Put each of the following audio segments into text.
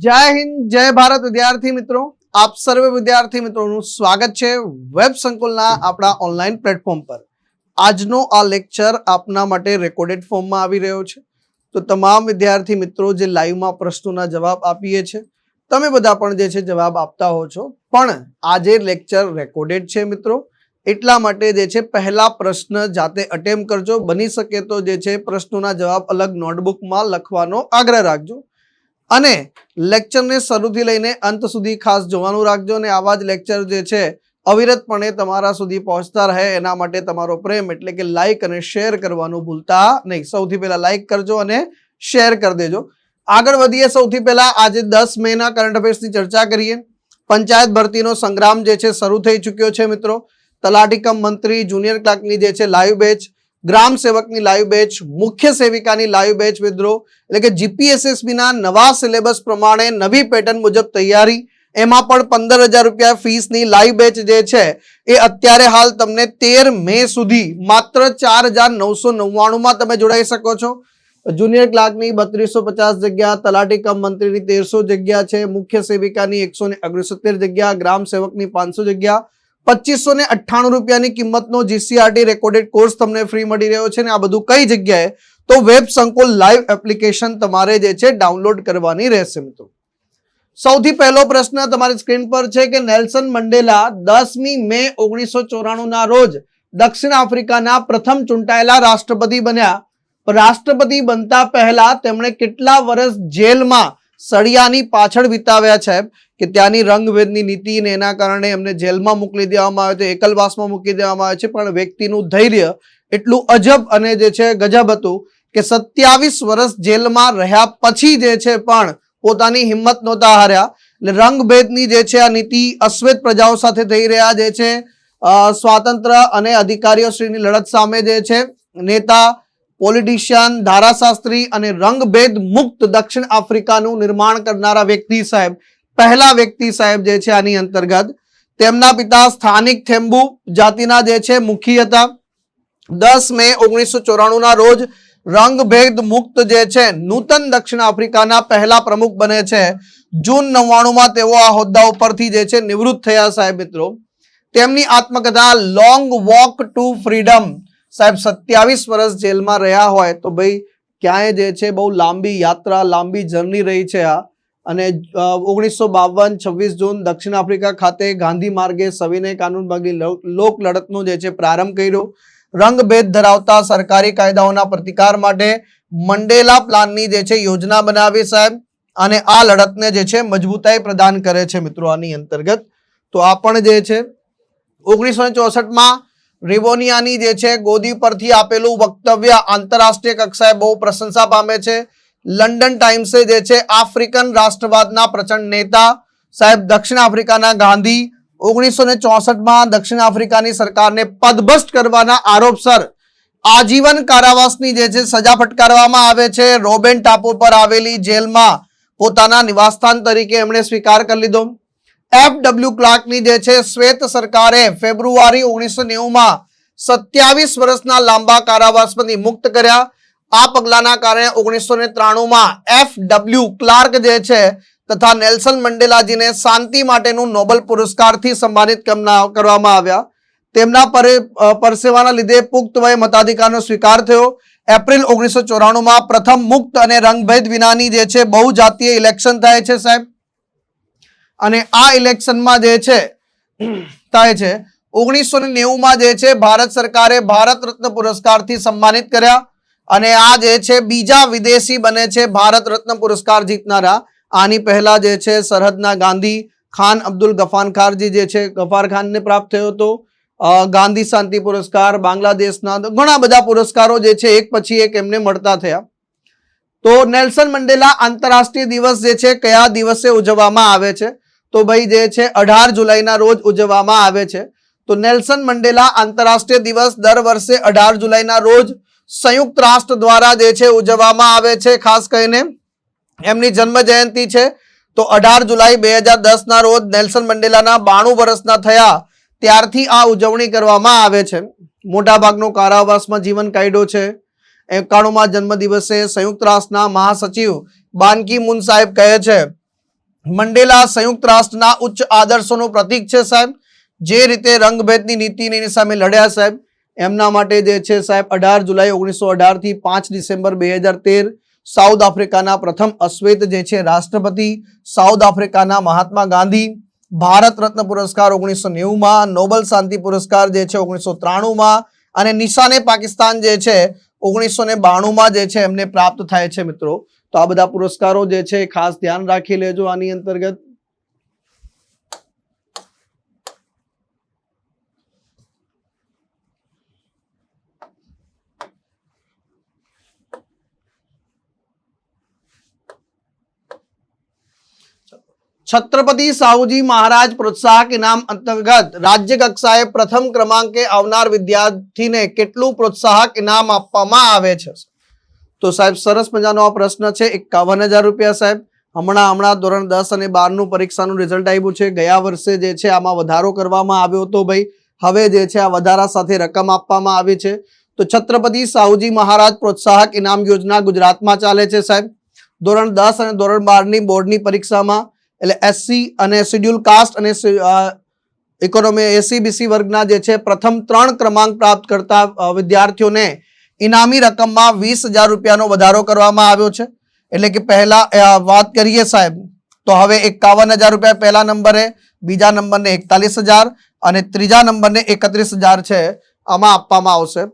જય હિન્દ જય ભારત વિદ્યાર્થી મિત્રો, આપ સર્વે વિદ્યાર્થી મિત્રોનું સ્વાગત છે વેબ સંકુલના આપણા ઓનલાઈન પ્લેટફોર્મ પર। આજનો આ લેક્ચર આપના માટે રેકોર્ડેડ ફોર્મમાં આવી રહ્યો છે, તો તમામ વિદ્યાર્થી મિત્રો જે લાઈવમાં પ્રશ્નોના જવાબ આપીએ છે તમે બધા પણ જે છે જવાબ આપતા હો છો, પણ આજે લેક્ચર રેકોર્ડેડ છે મિત્રો, એટલા માટે જે છે પહેલા પ્રશ્ન જાતે અટેમ્પ કરજો, બની શકે તો જે છે પ્રશ્નોના જવાબ અલગ નોટબુકમાં લખવાનો આગ્રહ રાખજો અને લેક્ચરને શરૂથી લઈને અંત સુધી ખાસ જોવાનું રાખજો અને આવા જ લેક્ચર જે છે અવિરતપણે તમારા સુધી પહોંચતા રહે એના માટે તમારો પ્રેમ એટલે કે લાઈક અને શેર કરવાનું ભૂલતા નહીં। સૌથી પહેલા લાઈક કરજો અને શેર કરી દેજો। આગળ વધીએ, સૌથી પહેલા આજે 10 મેના કરંટ અફેર્સની ચર્ચા કરીએ। પંચાયત ભરતીનો સંગ્રામ જે છે શરૂ થઈ ચૂક્યો છે મિત્રો। તલાટી કમ મંત્રી, જુનિયર ક્લાર્કની જે છે લાઈવ બેચ, ગ્રામ સેવકની લાઈવ બેચ, મુખ્ય સેવિકાની લાઈવ બેચ વિદ્રો એટલે કે જીપીએસએસબી ના નવા સિલેબસ પ્રમાણે નવી પેટર્ન મુજબ તૈયારી, એમાં પણ 15,000 રૂપિયા ફીસની લાઈવ બેચ જે છે એ અત્યારે હાલ તમને 13 મે સુધી માત્ર 4,999 માં તમે જોડાઈ શકો છો। જુનિયર ક્લાર્કની 3250 જગ્યા, તલાટી કમ મંત્રીની 1300 જગ્યા છે, મુખ્ય સેવિકાની 169 જગ્યા, ગ્રામ સેવકની 500 જગ્યા, 2598 રૂપિયાની કિંમતનો જીસીઆરટી રેકોર્ડેડ કોર્સ તમને ફ્રી મળી રહ્યો છે। ને આ બધું કઈ જગ્યાએ? તો વેબ સંકુલ લાઈવ એપ્લિકેશન તમારે જે છે ડાઉનલોડ કરવાની રહેશે મિત્રો। સૌથી પહેલો પ્રશ્ન તમારી સ્ક્રીન પર છે કે નેલ્સન મંડેલા 10મી મે 1994 ના રોજ દક્ષિણ આફ્રિકાના પ્રથમ ચૂંટાયેલા રાષ્ટ્રપતિ બન્યા। રાષ્ટ્રપતિ બનતા પહેલા તેમણે કેટલા વર્ષ જેલમાં સળિયાની પાછળ વિતાવ્યા છે કે ત્યાંની રંગભેદની નીતિ ને એના કારણે એમને જેલમાં મોકલી દેવામાં આવે છે, એકલવાસમાં મૂકી દેવામાં આવે છે, પણ વ્યક્તિનું ધૈર્ય એટલું અજબ અને જે છે ગજબ હતું કે 27 વર્ષ જેલમાં રહ્યા પછી જે છે પણ પોતાની હિંમત નહોતા હાર્યા। એટલે રંગભેદની જે છે આ નીતિ અશ્વેત પ્રજાઓ સાથે થઈ રહ્યા જે છે સ્વાતંત્ર્ય અને અધિકારીઓ શ્રીની લડત સામે જે છે નેતા, પોલિટિશિયન, ધારાશાસ્ત્રી અને રંગભેદ મુક્ત દક્ષિણ આફ્રિકાનું નિર્માણ કરનારા વ્યક્તિ સાહેબ, પહેલા વ્યક્તિ સાહેબ જે છે આની અંતર્ગત તેમના પિતા સ્થાનિક થેમ્બુ જાતિના જે છે મુખી હતા। 10 મે 1994 ના રોજ રંગભેદ મુક્ત જે છે નૂતન દક્ષિણ આફ્રિકાના પહેલા પ્રમુખ બને છે। જૂન 99 માં તેઓ આ હોદ્દા ઉપરથી જે છે નિવૃત્ત થયા સાહેબ મિત્રો। તેમની આત્મકથા લોંગ વોક ટુ ફ્રીડમ, સાહેબ 27 વર્ષ જેલમાં રહ્યા હોય તો ભાઈ ક્યાંય જે છે બહુ લાંબી યાત્રા, લાંબી જર્ની રહી છે આ। અને 1952 26 જૂન દક્ષિણ આફ્રિકા ખાતે ગાંધી માર્ગે સવિનય કાનૂન ભાગની લોક લડતનો જે છે પ્રારંભ કર્યો। રંગભેદ ધરાવતા સરકારી કાયદાઓના પ્રતિકાર માટે મંડેલા પ્લાનની જે છે યોજના બનાવી સાહેબ અને આ લડતને જે છે મજબૂતાઈ પ્રદાન કરે છે મિત્રો આની અંતર્ગત। તો આ પણ જે છે 1964 માં રિવોનિયાની જે છે ગોદી પરથી આપેલું વક્તવ્ય આંતરરાષ્ટ્રીય કક્ષાએ બહુ પ્રશંસા પામે છે। લંડન ટાઈમ્સે જે છે આફ્રિકન રાષ્ટ્રવાદના પ્રચંડ નેતા સાહેબ દક્ષિણ આફ્રિકાના ગાંધી 1964 માં દક્ષિણ આફ્રિકાની સરકારને પદભ્રષ્ટ કરવાના આરોપસર આજીવન કારાવાસની જે છે સજા ફટકારવામાં આવે છે। રોબેન ટાપુ પર આવેલી જેલમાં પોતાના નિવાસસ્થાન તરીકે એમણે સ્વીકાર કરી લીધો। FW ક્લાર્કની જે છે શ્વેત સરકારે ફેબ્રુઆરી 1990 માં 27 વર્ષના લાંબા કારાવાસમાંથી મુક્ત કર્યા। આ પગલાના કારણે 1993 માં FW ક્લાર્ક જે છે તથા નેલ્સન મંડેલાજીને શાંતિ માટેનું નોબેલ પુરસ્કારથી સન્માનિત કરવામાં આવ્યા। તેમના પરસેવાના લીધે પુખ્ત વયે મતાધિકારનો સ્વીકાર થયો। એપ્રિલ 1994 માં પ્રથમ મુક્ત અને રંગભેદ વિનાની જે છે બહુજાતીય ઇલેક્શન થાય છે સાહેબ અને આ ઇલેક્શનમાં જે છે થાય છે 1990 માં જે છે ભારત સરકારે ભારત રત્ન પુરસ્કારથી સન્માનિત કર્યા અને આ જે છે બીજા વિદેશી બને છે ભારત રત્ન પુરસ્કાર જીતનારા। આની પહેલા જે છે સરહદના ગાંધી ખાન અબ્દુલ ગફાર ખાનજી જે છે ગફાર ખાનને પ્રાપ્ત થયો હતો। ગાંધી શાંતિ પુરસ્કાર, બાંગ્લાદેશના ઘણા બધા પુરસ્કારો જે છે એક પછી એક એમને મળતા થયા। તો નેલ્સન મંડેલા આંતરરાષ્ટ્રીય દિવસ જે છે કયા દિવસે ઉજવવામાં આવે છે? તો ભાઈ જે છે 18 જુલાઈના રોજ ઉજવવામાં આવે છે। તો નેલ્સન મંડેલા આંતરરાષ્ટ્રીય દિવસ દર વર્ષે 18 જુલાઈના રોજ સંયુક્ત રાષ્ટ્ર દ્વારા જે છે ઉજવવામાં આવે છે। ખાસ કરીને એમની જન્મ જયંતિ છે તો 18 જુલાઈ 2010 ના રોજ નેલ્સન મંડેલાના 92 વર્ષના થયા ત્યારથી આ ઉજવણી કરવામાં આવે છે। મોટાભાગનો કારાવાસમાં જીવન કાઢ્યો છે। 91માં જન્મદિવસે સંયુક્ત રાષ્ટ્રના મહાસચિવ બાન કી મૂન સાહેબ કહે છે મંડેલા સંયુક્ત રાષ્ટ્રના ઉચ્ચ આદર્શોનું પ્રતીક છે સાહેબ. જે રીતે રંગભેદની નીતિની એની સામે લડ્યા સાહેબ, એમના માટે જે છે સાહેબ 18 જુલાઈ 1918 થી 5 ડિસેમ્બર 2013 સાઉથ આફ્રિકાના પ્રથમ અશ્વેત જે છે રાષ્ટ્રપતિ, સાઉથ આફ્રિકાના મહાત્મા ગાંધી, ભારત રત્ન પુરસ્કાર 1990માં, નોબેલ શાંતિ પુરસ્કાર જે છે 1993માં અને નિશાને પાકિસ્તાન જે છે 1992માં જે છે એમને પ્રાપ્ત થાય છે મિત્રો. તો આ બધા પુરસ્કારો જે છે ખાસ ધ્યાન રાખી લેજો આની અંતર્ગત. છત્રપતિ સાહુજી મહારાજ પ્રોત્સાહક ઇનામ અંતર્ગત રાજ્ય કક્ષાએ પ્રથમ ક્રમાંકે આવનાર વિદ્યાર્થીને કેટલું પ્રોત્સાહક ઇનામ આપવામાં આવે છે? તો સાહેબ સરસ મજાનો આ પ્રશ્ન છે. 51,000 રૂપિયા સાહેબ. હમણાં ધોરણ 10 અને 12 નું પરીક્ષાનું રિઝલ્ટ આવ્યું છે. ગયા વર્ષે જે છે આમાં વધારો કરવામાં આવ્યો હતો ભાઈ. હવે જે છે આ વધારા સાથે રકમ આપવામાં આવી છે. તો છત્રપતિ સાહુજી મહારાજ પ્રોત્સાહક ઇનામ યોજના ગુજરાતમાં ચાલે છે સાહેબ. ધોરણ 10 અને ધોરણ 12 ની બોર્ડની પરીક્ષામાં એટલે એસસી અને શેડ્યુલ કાસ્ટ અને ઇકોનોમી એસસીબીસી વર્ગના જે છે પ્રથમ 3 ક્રમાંક પ્રાપ્ત કરતા વિદ્યાર્થીઓને ઇનામી રકમમાં 20,000 રૂપિયાનો વધારો કરવામાં આવ્યો છે. એટલે કે પહેલા વાત કરીએ સાહેબ તો હવે 51,000 રૂપિયા પહેલા નંબરે, બીજા નંબરને 41,000 અને ત્રીજા નંબરને 31,000 છે આમાં આપવામાં આવશે.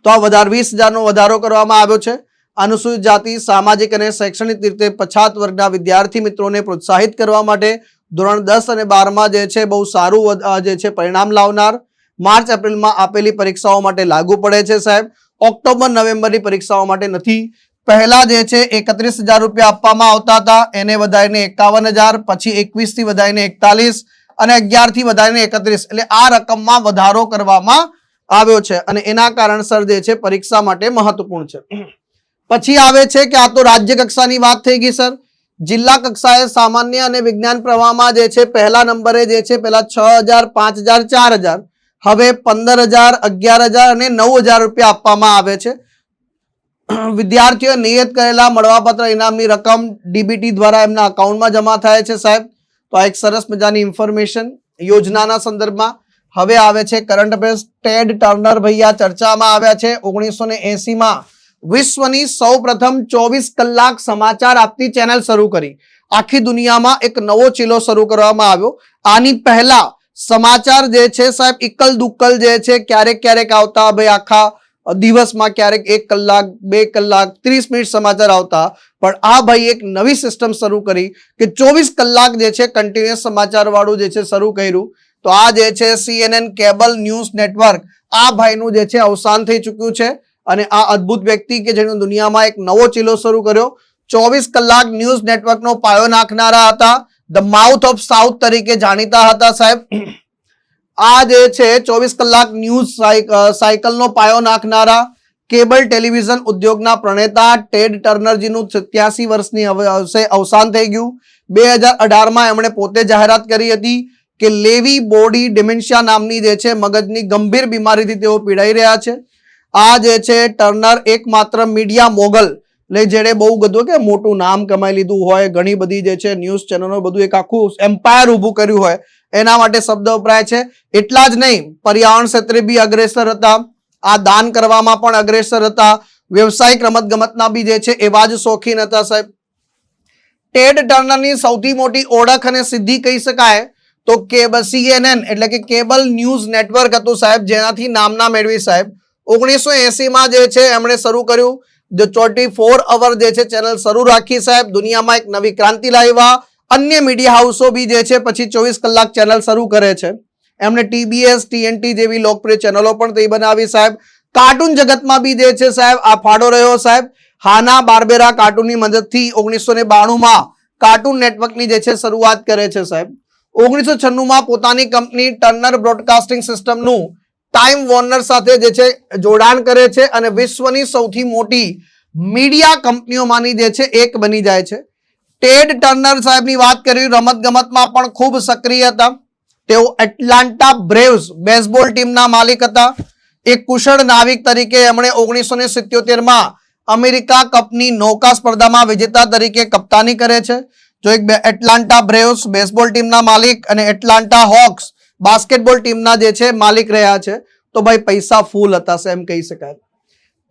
તો આ 20,000 નો વધારો કરવામાં આવ્યો છે. અનુસૂચિત જાતિ, સામાજિક અને શૈક્ષણિક રીતે પછાત વર્ગના વિદ્યાર્થી મિત્રોને પ્રોત્સાહિત કરવા માટે ધોરણ 10 અને 12માં જે છે બહુ સારું જે છે પરિણામ લાવનાર માર્ચ એપ્રિલમાં આપેલી પરીક્ષાઓ માટે લાગુ પડે છે સાહેબ. ઓક્ટોબર નવેમ્બરની પરીક્ષાઓ માટે નથી. પહેલા જે છે 31,000 રૂપિયા આપવામાં આવતા હતા, એને વધારીને 51,000, પછી 21 થી વધારીને 41 અને 11 થી વધારીને 31, એટલે આ રકમમાં વધારો કરવામાં આવ્યો છે અને એના કારણસર જે છે પરીક્ષા માટે મહત્વપૂર્ણ છે. પછી આવે છે કે આ તો રાજ્ય કક્ષાની વાત થઈ ગઈ સર. જિલ્લા કક્ષાએ સામાન્ય અને વિજ્ઞાન પ્રવાહમાં જે છે પહેલા નંબરે જે છે પહેલા 6,000, 5,000, 4,000, હવે 15,000, 11,000 અને 9,000 રૂપિયા આપવામાં આવે છે. વિદ્યાર્થીઓ નિયત કરેલા મળવાપાત્ર ઇનામની રકમ ડીબીટી દ્વારા એમના અકાઉન્ટમાં જમા થાય છે સાહેબ. તો આ એક સરસ મજાની ઇન્ફોર્મેશન યોજનાના સંદર્ભમાં. હવે આવે છે કરંટ અફેર્સ. ટેડ ટર્નર ભૈયા ચર્ચામાં આવ્યા છે. 1980માં વિશ્વની સૌપ્રથમ 24 કલાક સમાચાર આપતી ચેનલ શરૂ કરી. આખી દુનિયામાં એક નવો ચીલો શરૂ કરવામાં આવ્યો. આની પહેલા સમાચાર જે છે સાહેબ ઇકલ દુક્કલ જે છે ક્યારેક આવતા ભાઈ, આખા દિવસમાં ક્યારેક 1 કલાક, 2 કલાક, 30 મિનિટ સમાચાર આવતા. પણ આ ભાઈ એક નવી સિસ્ટમ શરૂ કરી કે 24 કલાક જે છે કન્ટિન્યુઅસ સમાચાર વાળું જે છે શરૂ કર્યું. તો આ જે છે CNN કેબલ ન્યૂઝ નેટવર્ક, આ ભાઈનું જે છે અવસાન થઈ ચૂક્યું છે અને આ અદ્ભુત વ્યક્તિ કે જેણે દુનિયામાં એક નવો ચીલો શરૂ કર્યો, 24 કલાક ન્યૂઝ નેટવર્કનો પાયો નાખનારા હતા. ધ માઉથ ઓફ સાઉથ તરીકે જાણીતા હતા સાહેબ. આ જે છે 24 કલાક ન્યૂઝ સાયકલનો પાયો નાખનારા કેબલ ટેલિવિઝન ઉદ્યોગના પ્રણેતા ટેડ ટર્નરજીનું 87 વર્ષની અવસાન થઈ ગયું. 2018માં એમણે પોતે જાહેરાત કરી હતી કે લેવી બોડી ડિમેન્શિયા નામની જે છે મગજની ગંભીર બીમારીથી તેઓ પીડાઈ રહ્યા છે. આ જે છે ટર્નર એકમાત્ર મીડિયા મોગલ, એટલે જેણે બહુ બધું કે મોટું નામ કમાઈ લીધું હોય, ઘણી બધી જે છે ન્યૂઝ ચેનલો બધું એક આખું એમ્પાયર ઊભું કર્યું હોય, એના માટે શબ્દ વપરાય છે. એટલા જ નહીં, પર્યાવરણ ક્ષેત્રે બી અગ્રેસર હતા, આ દાન કરવામાં પણ અગ્રેસર હતા, વ્યવસાયિક રમતગમતના બી જે છે એવા જ શોખીન હતા સાહેબ. ટેડ ટર્નરની સૌથી મોટી ઓળખ અને સિદ્ધિ કહી શકાય તો CNN એટલે કે કેબલ ન્યૂઝ નેટવર્ક હતું સાહેબ, જેનાથી નામના મેળવી સાહેબ. 1980માં જે છે એમણે શરૂ કર્યું. જે 24 અવર જે છે ચેનલ શરૂ રાખી સાહેબ. દુનિયામાં એક નવી ક્રાંતિ લાવ્યા. અન્ય મીડિયા હાઉસો બી જે છે પછી 24 કલાક ચેનલ શરૂ કરે છે. એમણે TBS, TNT જેવી લોકપ્રિય ચેનલો પણ તે બનાવી સાહેબ. કાર્ટૂન જગતમાં બી જે છે સાહેબ આ ફાળો રહ્યો સાહેબ. હાના બાર્બેરા કાર્ટૂનની મદદથી 1992માં કાર્ટૂન નેટવર્કની જે છે શરૂઆત કરે છે સાહેબ. 1996માં પોતાની કંપની ટર્નર બ્રોડકાસ્ટિંગ સિસ્ટમનું ટાઈમ વોર્નર સાથે જે છે જોડાણ કરે છે અને વિશ્વની સૌથી મોટી મીડિયા કંપનીઓમાંની જે છે એક બની જાય છે. ટેડ ટર્નર સાહેબની વાત કરી, રમતગમતમાં પણ ખૂબ સક્રિય હતા. તેઓ એટલાન્ટા બ્રેવ્સ બેઝબોલ ટીમના માલિક હતા. એક કુશળ નાવિક તરીકે એમણે 1977માં અમેરિકા કપની નૌકા સ્પર્ધામાં વિજેતા તરીકે કપ્તાની કરે છે. જો એક એટલાન્ટા બ્રેવ્સ બેસબોલ ટીમના માલિક અને એટલાન્ટા હોક્સ બાસ્કેટબોલ ટીમના જે છે માલિક રહ્યા છે, તો ભાઈ પૈસા ફૂલ હતા એમ કહી શકાય.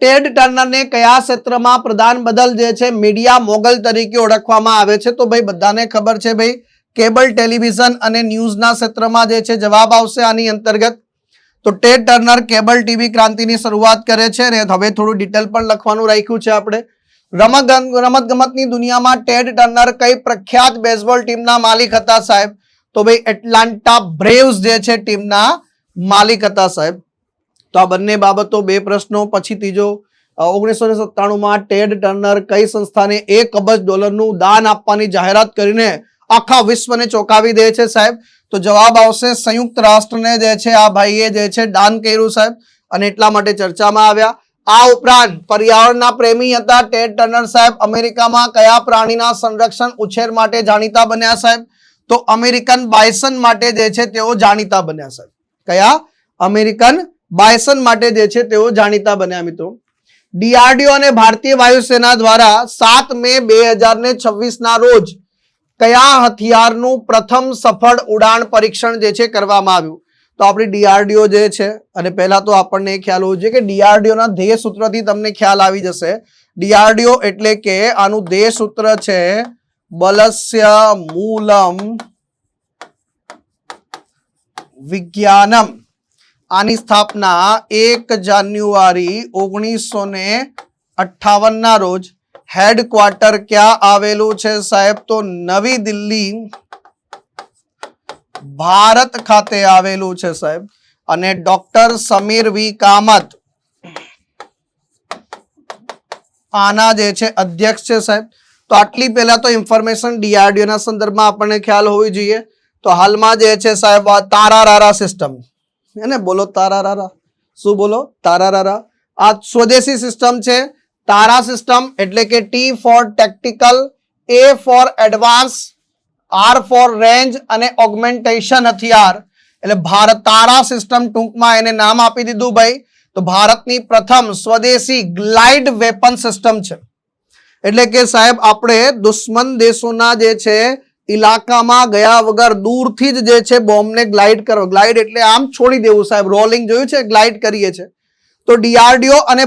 ટેડ ટર્નરને કયા ક્ષેત્રમાં પ્રધાન બદલ જે છે મીડિયા મોગલ તરીકે ઓળખવામાં આવે છે? તો ભાઈ બધાને ખબર છે ભાઈ, કેબલ ટેલિવિઝન અને ન્યૂઝના ક્ષેત્રમાં જે છે જવાબ આવશે આની અંતર્ગત. તો ટેડ ટર્નર કેબલ ટીવી ક્રાંતિની શરૂઆત કરે છે અને હવે થોડું ડિટેલ પણ લખવાનું રાખ્યું છે આપણે. રમતગમતની દુનિયામાં ટેડ ટર્નર કઈ પ્રખ્યાત બેઝબોલ ટીમના માલિક હતા સાહેબ? તો ભાઈ એટલાન્ટા બ્રેવ્સ જે છે ટીમના માલિક હતા સાહેબ. તો આ બંને બાબતો, બે પ્રશ્નો. પછી ત્રીજો, 1997માં ટેડ ટર્નર કઈ સંસ્થાને $1 અબજ દાન આપવાની જાહેરાત કરીને આખા વિશ્વને ચોંકાવી દે છે સાહેબ? તો જવાબ આવશે સંયુક્ત રાષ્ટ્રને જે છે આ ભાઈએ જે છે દાન કર્યું સાહેબ, અને એટલા માટે ચર્ચામાં આવ્યા. આ ઉપરાંત પર્યાવરણના પ્રેમી હતા ટેડ ટર્નર સાહેબ. અમેરિકામાં કયા પ્રાણીના સંરક્ષણ ઉછેર માટે જાણીતા બન્યા સાહેબ? તો અમેરિકન બાયસન માટે જે છે તેઓ જાણીતા બન્યા સાહેબ. કયા? અમેરિકન બાયસન માટે જે છે તેઓ જાણીતા બન્યા મિત્રો. ડીઆરડીઓ અને ભારતીય વાયુસેના દ્વારા 7 મે 2026 ના રોજ કયા હથિયારનું પ્રથમ સફળ ઉડાન પરીક્ષણ જે છે કરવામાં આવ્યું? તો આપણી ડીઆરડીઓ જે છે, અને પહેલા તો આપણને ખ્યાલ હોવો જોઈએ કે ડીઆરડીઓ ના ધ્યેય સૂત્રથી તમને ખ્યાલ આવી જશે. ડીઆરડીઓ એટલે કે આનું ધ્યેય સૂત્ર છે બલસ્ય મૂલમ વિજ્ઞાનમ. આની સ્થાપના 1 જાન્યુઆરી 1958 ના રોજ હેડક્વાર્ટર ક્યાં આવેલું છે સાહેબ? તો નવી દિલ્હી ભારત ખાતે આવેલું છે સાહેબ. અને ડોક્ટર સમીર વી કામત આના જે છે અધ્યક્ષ છે સાહેબ. તો આટલી પહેલા તો ઇન્ફોર્મેશન ડીઆરડીઓ ના સંદર્ભમાં આપણને ખ્યાલ હોવી જોઈએ. તો હાલમાં જે છે સાહેબ તારારારા સિસ્ટમ, એને બોલો તારારારા. શું બોલો? તારારારા. આ સ્વદેશી સિસ્ટમ છે. તારા સિસ્ટમ એટલે કે T for tactical, A for advance, R for range અને ઓગમેન્ટેશન હથિયાર. એટલે ભારત તારા સિસ્ટમ ટૂંકમાં એને નામ આપી દીધું ભાઈ. તો ભારતની પ્રથમ સ્વદેશી ગ્લાઇડ વેપન સિસ્ટમ છે. એટલે કે સાહેબ આપણે દુશ્મન દેશોના જે છે ઇલાકામાં ગયા વગર દૂરથી જ જે છે બોમ્બને ગ્લાઇડ કરો. ગ્લાઇડ એટલે આમ છોડી દેવું સાહેબ. રોલિંગ જોયું છે, ગ્લાઇડ કરીએ છીએ. તો ડીઆરડીઓ અને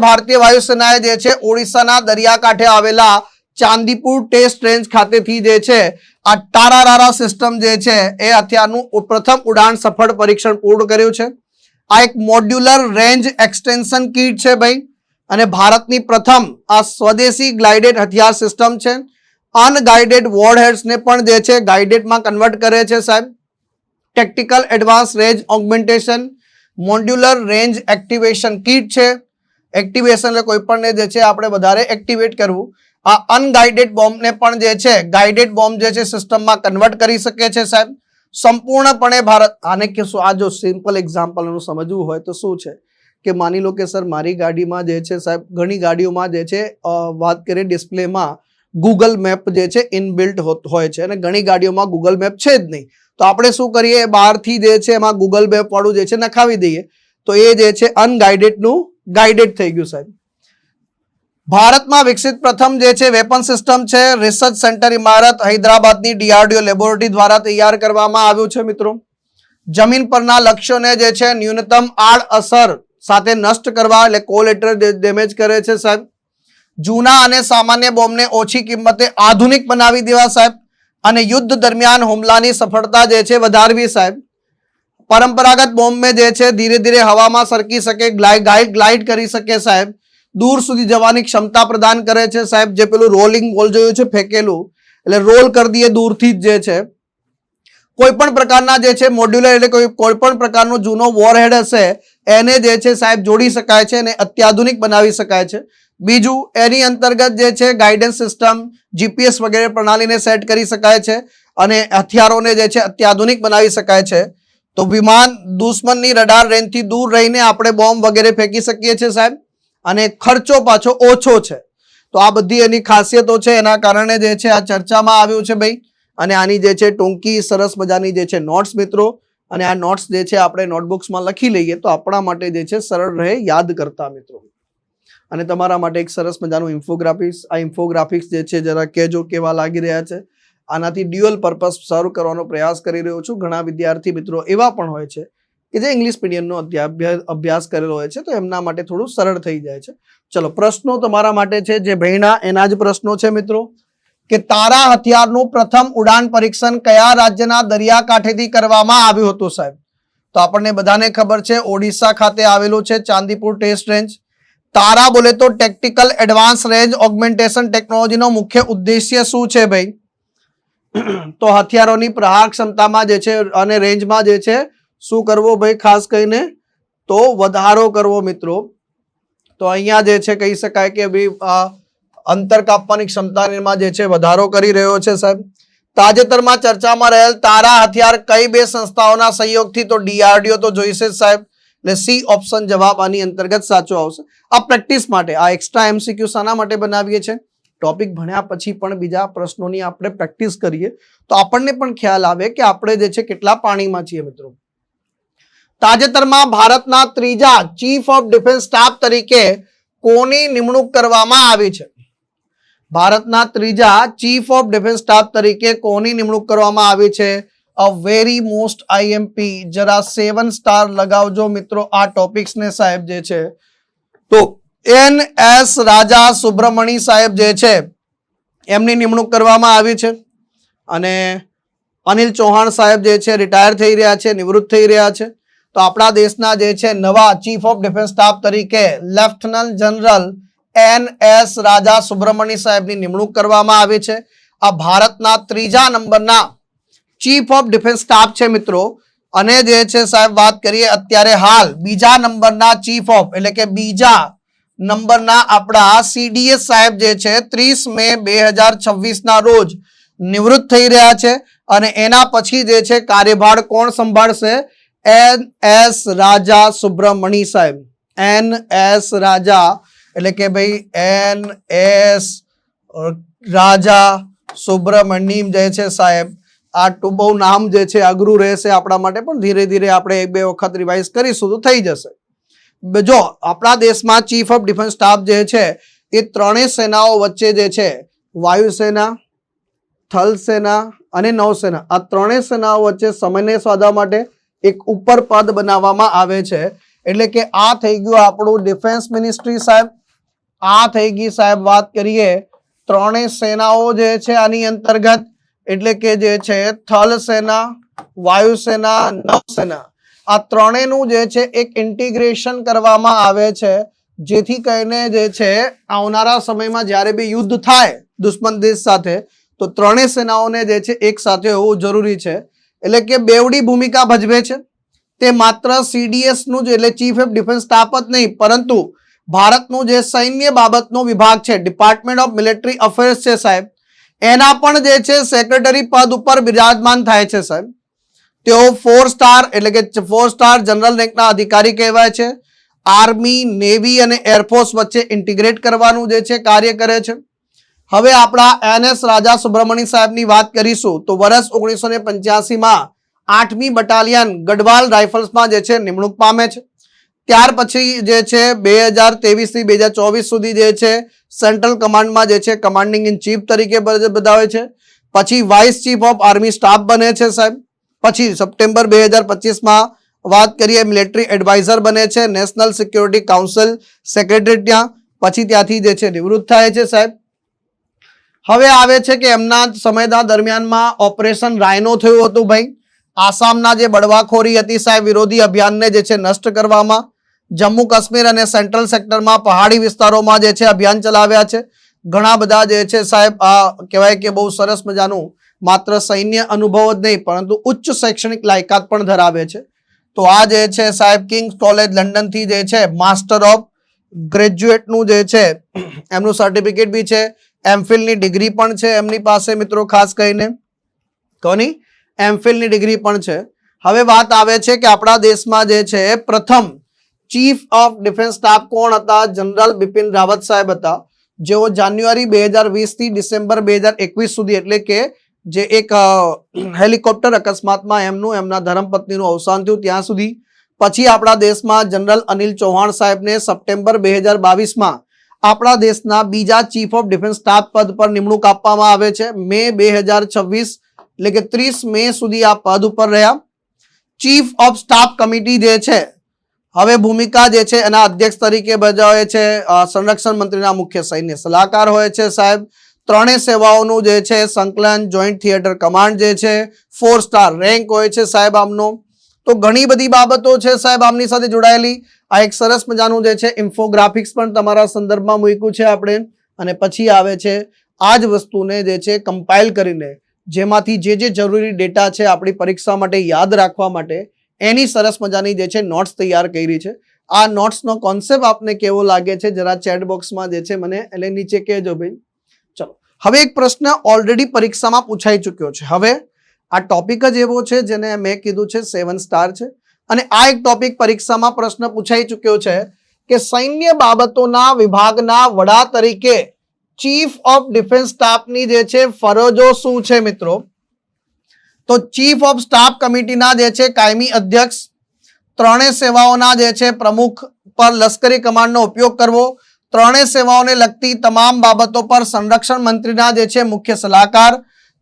ભારતીય વાયુસેનાએ જે છે ઓડિશાના દરિયાકાંઠે આવેલા ચાંદીપુર ટેસ્ટ રેન્જ ખાતેથી જે છે આ તારારારા સિસ્ટમ જે છે એ હથિયારનું પ્રથમ ઉડાન સફળ પરીક્ષણ પૂર્ણ કર્યું છે. આ એક મોડ્યુલર રેન્જ એક્સટેન્શન કિટ છે ભાઈ, અને ભારતની પ્રથમ આ સ્વદેશી ગ્લાઇડેડ હથિયાર સિસ્ટમ છે. અનગાઇડેડ વોરહેડ્સને પણ જે છે ગાઇડેડમાં કન્વર્ટ કરે છે સાહેબ. ટેક્ટિકલ advance range augmentation modular range activation kit છે. એક્ટિવેશન એટલે કોઈ પણ જે છે આપણે વધારે એક્ટિવેટ કરવું. આ અનગાઇડેડ બોમ્બને પણ જે છે ગાઇડેડ બોમ્બ જે છે સિસ્ટમમાં કન્વર્ટ કરી શકે છે સાહેબ. સંપૂર્ણપણે ભારત આને કે શું, આ જો સિમ્પલ એક્ઝામ્પલનું સમજવું હોય તો શું છે કે માની લો કે સર મારી ગાડીમાં જે છે સાહેબ, ઘણી ગાડીઓમાં જે છે વાત કરીએ ડિસ્પ્લેમાં ગૂગલ મેપ જે છે ઇનબિલ્ટ હોય છે, અને ઘણી ગાડીઓમાં ગૂગલ મેપ છે જ નહીં. તો આપણે શું કરીએ, બહારથી જે છે એમાં ગૂગલ મેપ વાળું જે છે નખાવી દઈએ. તો એ જે છે અનગાઇડેડનું ગાઇડેડ થઈ ગયું સાહેબ. ભારતમાં વિકસિત પ્રથમ જે છે વેપન સિસ્ટમ છે રિસર્ચ સેન્ટર ઇમારત હૈદરાબાદની ડીઆરડીઓ લેબોરેટરી દ્વારા તૈયાર કરવામાં આવ્યું છે મિત્રો. જમીન પરના લક્ષ્યોને જે છે ન્યૂનતમ આડઅસર સાથે નષ્ટ કરવા એટલે કોલેટરલ ડેમેજ કરે છે સાહેબ. જૂના અને સામાન્ય બોમ્બને ઓછી કિંમતે આધુનિક બનાવી દેવા સાહેબ, અને યુદ્ધ દરમિયાન હુમલાની સફળતા જે છે વધારવી સાહેબ. પરંપરાગત બોમ્બને જે છે ધીરે ધીરે હવામાં સરકી શકે, ગ્લાઇડ કરી શકે સાહેબ. દૂર સુધી જવાની ક્ષમતા પ્રદાન કરે છે સાહેબ. જે પેલું રોલિંગ બોલ જોયું છે ફેંકેલું, એટલે રોલ કરી દઈએ દૂરથી જ જે છે. કોઈ પણ પ્રકારના જે છે મોડ્યુલર એટલે કોઈ પણ પ્રકારનો જૂનો વોરહેડ હશે એને જે છે સાહેબ જોડી શકાય છે અને અત્યાધુનિક બનાવી શકાય છે. બીજું, એની અંતર્ગત જે છે ગાઈડન્સ સિસ્ટમ, જીપીએસ વગેરે પ્રણાલીને સેટ કરી શકાય છે અને હથિયારોને જે છે અત્યાધુનિક બનાવી શકાય છે. તો વિમાન દુશ્મનની રડાર રેન્જથી દૂર રહીને આપણે બોમ્બ વગેરે ફેંકી શકીએ છીએ સાહેબ, અને ખર્ચો પાછો ઓછો છે. તો આ બધી એની ખાસિયતો છે, એના કારણે જે છે આ ચર્ચામાં આવ્યું છે ભાઈ. અને આની જે છે ટૂંકી સરસ મજાની જે છે નોટ્સ મિત્રો, અને આ નોટ્સ જે છે આપણે નોટબુક્સમાં લખી લઈએ તો આપણા માટે જે છે સરળ રહે યાદ કરતા મિત્રો. અને તમારા માટે એક સરસ મજાનું ઇન્ફોગ્રાફિક્સ, આ ઇન્ફોગ્રાફિક્સ જે છે જરા કહેજો કેવા લાગી રહ્યા છે. આનાથી ડ્યુઅલ પર્પસ સર્વ કરવાનો પ્રયાસ કરી રહ્યો છું. ઘણા વિદ્યાર્થી મિત્રો એવા પણ હોય છે કે જે ઇંગ્લિશ મીડિયમનો અભ્યાસ કરેલો હોય છે, તો એમના માટે થોડું સરળ થઈ જાય છે. ચલો, પ્રશ્નો તમારા માટે છે જે ભણ્યા એના જ પ્રશ્નો છે મિત્રો. કે તારા હથિયારનું પ્રથમ ઉડાન પરીક્ષણ કયા રાજ્યના દરિયાકાંઠેથી કરવામાં આવ્યું હતું સાહેબ? તો આપણને બધાને ખબર છે ઓડિશા ખાતે આવેલું છે ચાંદીપુર ટેસ્ટ રેન્જ. તારા બોલે તો ટેક્ટિકલ એડવાન્સ રેન્જ ઓગમેન્ટેશન ટેકનોલોજીનો મુખ્ય ઉદ્દેશ્ય શું છે ભાઈ? તો હથિયારોની પ્રહાર ક્ષમતામાં જે છે અને રેન્જમાં જે છે શું કરવો ભાઈ? ખાસ કરીને તો વધારો કરવો મિત્રો. તો અહીંયા જે છે કહી શકાય કે ભાઈ અંતર કાપવાની ક્ષમતામાં જે છે વધારો કરી રહ્યો છે સાહેબ. તાજેતરમાં ચર્ચામાં રહેલ તારા હથિયાર કઈ બે સંસ્થાઓના સહયોગથી? તો DRDO તો જોઈશે જ સાહેબ, એટલે સી ઓપ્શન જવાબ આની અંતર્ગત સાચો આવશે. આ પ્રેક્ટિસ માટે, આ એક્સ્ટ્રા MCQ શાના માટે બનાવીએ છીએ? ટોપિક ભણ્યા પછી પણ બીજા પ્રશ્નોની આપણે પ્રેક્ટિસ કરીએ તો આપણને પણ ખ્યાલ આવે કે આપણે જે છે કેટલા પાણીમાં છીએ મિત્રો. તાજેતરમાં ભારતના ત્રીજા ચીફ ઓફ ડિફેન્સ સ્ટાફ તરીકે કોની નિમણૂક કરવામાં આવી છે? ભારતના ત્રીજા ચીફ ઓફ ડિફેન્સ સ્ટાફ તરીકે કોની નિમણૂક કરવામાં આવી છે? A very most IMP. જરા 7 સ્ટાર લગાવજો મિત્રો આ ટોપિક્સને સાહેબ જે છે. તો NS રાજા સુબ્રમણી સાહેબ જે છે એમની નિમણૂક કરવામાં આવી છે. અને અનિલ ચૌહાણ સાહેબ જે છે રિટાયર થઈ રહ્યા છે, નિવૃત્ત થઈ રહ્યા છે. તો આપણા દેશના જે છે નવા ચીફ ઓફ ડિફેન્સ સ્ટાફ તરીકે લેફ્ટનન્ટ જનરલ NS રાજા સુબ્રમણી સાહેબની નિમણૂક કરવામાં આવી છે. આ ભારતના ત્રીજા નંબરના ચીફ ઓફ ડિફેન્સ સ્ટાફ છે મિત્રો. અને જે છે સાહેબ વાત કરીએ અત્યારે હાલ બીજા નંબરના ચીફ ઓફ એટલે કે બીજા નંબરના આપણા CDS સાહેબ જે છે 30 મે 2026 ના રોજ નિવૃત્ત થઈ રહ્યા છે. અને એના પછી જે છે કાર્યભાર કોણ સંભાળશે? NS રાજા સુબ્રમણી સાહેબ. NS રાજા એટલે કે ભાઈ NS રાજા સુબ્રમણ્યમ જે છે સાહેબ. આ બહુ નામ જે છે અઘરું રહેશે આપણા માટે, પણ ધીરે ધીરે આપણે 1-2 વખત રિવાઇઝ કરીશું તો થઈ જશે. જો આપણા દેશમાં ચીફ ઓફ ડિફેન્સ સ્ટાફ જે છે એ ત્રણેય સેનાઓ વચ્ચે જે છે વાયુસેના, થલ સેના અને નૌસેના, આ ત્રણેય સેનાઓ વચ્ચે સમન્વય સાધવા માટે એક ઉપર પદ બનાવવામાં આવે છે. એટલે કે આ થઈ ગયું આપણું ડિફેન્સ મિનિસ્ટ્રી સાહેબ. આ થઈ ગઈ સાહેબ વાત કરીએ ત્રણેય સેનાઓ જે છે આની અંતર્ગત, એટલે કે જે છે થલ સેના, વાયુસેના, નૌસેના, આ ત્રણેયનું જે છે એક ઇન્ટિગ્રેશન કરવામાં આવે છે. જેથી કરીને જે છે આવનારા સમયમાં જ્યારે બી યુદ્ધ થાય દુશ્મન દેશ સાથે તો ત્રણેય સેનાઓને જે છે એક સાથે હોવું જરૂરી છે. એટલે કે બેવડી ભૂમિકા ભજવે છે. તે માત્ર CDS નું જ એટલે ચીફ ઓફ ડિફેન્સ સ્ટાફ જ નહીં, પરંતુ ભારતનું જે સૈન્ય બાબતનો વિભાગ છે, ડિપાર્ટમેન્ટ ઓફ મિલિટરી અફેર્સ છે સાહેબ, એના પણ જે છે સેક્રેટરી પદ ઉપર બિરાજમાન થાય છે સાહેબ. તેઓ 4 સ્ટાર એટલે કે 4 સ્ટાર જનરલ રેન્કના અધિકારી કહેવાય છે. આર્મી, નેવી અને એરફોર્સ વચ્ચે ઇન્ટિગ્રેટ કરવાનું જે છે કાર્ય કરે છે. હવે આપણા NS રાજા સુબ્રમણી સાહેબની વાત કરીશું તો વર્ષ 1985માં 8મી બટાલિયન ગઢવાલ રાઇફલ્સમાં જે છે નિમણૂક પામે છે. ત્યાર પછી જે છે 2023 થી 2024 સુધી જે છે સેન્ટ્રલ કમાન્ડમાં જે છે કમાન્ડિંગ ઇન ચીફ તરીકે બતાવે છે. પછી vice chief of army staff બને છે સાહેબ. પછી સપ્ટેમ્બર 2025માં વાત કરીએ મિલિટરી એડવાઇઝર બને છે, નેશનલ સિક્યોરિટી કાઉન્સિલ સેક્રેટરી ત્યાં. પછી ત્યાંથી જે છે નિવૃત્ત થાય છે સાહેબ. હવે આવે છે કે એમના સમયના દરમિયાનમાં ઓપરેશન રાયનો થયું હતું ભાઈ. આસામના જે બળવાખોરી હતી સાહેબ વિરોધી અભિયાનને જે છે નષ્ટ કરવામાં. જમ્મુ કાશ્મીર અને સેન્ટ્રલ સેક્ટરમાં પહાડી વિસ્તારોમાં જે છે અભિયાન ચલાવ્યા છે. ઘણા બધા જે છે સાહેબ આ કહેવાય કે બહુ સરસ મજાનું માત્ર સૈન્ય અનુભવ જ નહીં પરંતુ ઉચ્ચ શૈક્ષણિક લાયકાત પણ ધરાવે છે. તો આ જે છે સાહેબ કિંગ્સ કોલેજ લંડનથી જે છે માસ્ટર ઓફ ગ્રેજ્યુએટનું જે છે એમનું સર્ટિફિકેટ બી છે. એમફિલની ડિગ્રી પણ છે એમની પાસે મિત્રો. ખાસ કરીને કોની એમફિલની ડિગ્રી પણ છે. હવે વાત આવે છે કે આપણા દેશમાં જે છે પ્રથમ ચીફ ઓફ ડિફેન્સ સ્ટાફ કોણ હતા? જનરલ બિપિન રાવત સાહેબ હતા, જેઓ જાન્યુઆરી 2020 થી ડિસેમ્બર 2021 સુધી એટલે કે જે એક હેલિકોપ્ટર અકસ્માતમાં એમના ધર્મપત્નીનું અવસાન થયું ત્યાં સુધી પછી આપણા દેશમાં જનરલ અનિલ ચૌહાણ સાહેબને સપ્ટેમ્બર 2022માં આપણા દેશના બીજા ચીફ ઓફ ડિફેન્સ સ્ટાફ પદ પર નિમણૂક આપવામાં આવે છે. મે 2026 એટલે કે 30 મે સુધી આ પદ ઉપર રહ્યા. ચીફ ઓફ સ્ટાફ કમિટી જે છે હવે ભૂમિકા જે છે એના અધ્યક્ષ તરીકે ભજવે છે સંરક્ષણ મંત્રીના મુખ્ય સૈન્ય સલાહકાર હોય છે સાહેબ. ત્રણેય સેવાઓનું જે છે સંકલન જોઈન્ટ થિયેટર કમાન્ડ જે છે 4 સ્ટાર રેન્ક હોય છે સાહેબ આમનો. તો ઘણી બધી બાબતો છે સાહેબ આમની સાથે જોડાયેલી. આ એક સરસ મજાનું જે છે ઇન્ફોગ્રાફિક્સ પણ તમારા સંદર્ભમાં મૂક્યું છે આપણે. અને પછી આવે છે આ જ વસ્તુને જે છે કમ્પાઇલ કરીને જેમાંથી જે જરૂરી ડેટા છે આપણી પરીક્ષા માટે યાદ રાખવા માટે એની સરસ મજાની જે છે નોટ્સ તૈયાર કરી છે. આ નોટ્સનો કોન્સેપ્ટ આપને કેવો લાગે છે જરા ચેટ બોક્સમાં જે છે મને એટલે નીચે કહેજો ભાઈ. ચલો હવે એક પ્રશ્ન ઓલરેડી પરીક્ષામાં પૂછાઈ ચૂક્યો છે. હવે આ ટોપિક જ એવો છે જેને મેં કીધું છે 7 સ્ટાર છે. અને આ એક ટોપિક પરીક્ષામાં પ્રશ્ન પૂછાઈ ચૂક્યો છે કે સૈન્ય બાબતોના વિભાગના વડા તરીકે ચીફ ઓફ ડિફેન્સ સ્ટાફની જે છે ફરજો શું છે મિત્રો? તો ચીફ ઓફ સ્ટાફ કમિટીના જે છે કાયમી અધ્યક્ષ, ત્રણેય સેવાઓના જે છે પ્રમુખ પર લશ્કરી કમાન્ડનો ઉપયોગ કરવો, ત્રણેય સેવાઓને લગતી તમામ બાબતો પર સંરક્ષણ મંત્રીના જે છે મુખ્ય સલાહકાર.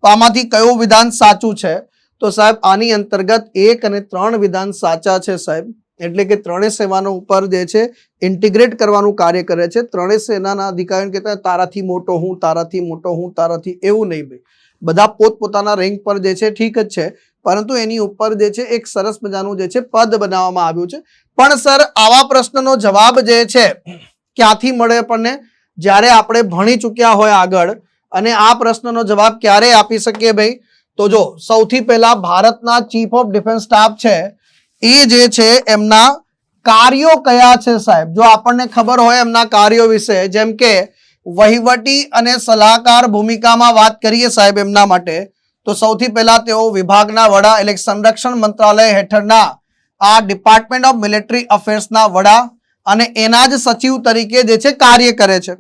તો આમાંથી કયું વિધાન સાચું છે? તો સાહેબ આની અંતર્ગત 1 અને 3 વિધાન સાચા છે સાહેબ. એટલે કે ત્રણેય સેવાનો ઉપર જે છે ઇન્ટિગ્રેટ કરવાનું કાર્ય કરે છે. ત્રણેય સેનાના અધિકારીઓ કહેતા તારાથી મોટો હું, તારાથી મોટો હું, તારાથી એવું નહીં ભાઈ. બધા પોતપોતાના રેન્ક પર જે છે ઠીક જ છે, પરંતુ એની ઉપર જે છે એક સરસ મજાનું જે છે પદ બનાવવામાં આવ્યું છે. પણ સર આવા પ્રશ્નનો જવાબ જે છે ક્યાંથી મળે આપણને? જ્યારે આપણે ભણી ચૂક્યા હોય આગળ. અને આ પ્રશ્નનો જવાબ ક્યારે આપી શકીએ ભાઈ? તો જો સૌથી પહેલા ભારતના ચીફ ઓફ ડિફેન્સ સ્ટાફ છે એ જે છે એમના કાર્યો કયા છે સાહેબ? જો આપણને ખબર હોય એમના કાર્યો વિશે, જેમ કે વહીવટી અને સલાહકાર ભૂમિકામાં વાત કરીએ સાહેબ એમના માટે, તો સૌથી પહેલા તેઓ વિભાગના વડા એટલે સંરક્ષણ મંત્રાલય હેઠળના આ ડિપાર્ટમેન્ટ ઓફ મિલિટરી અફેર્સના વડા અને એના જ સચિવ તરીકે જે છે કાર્ય કરે છે.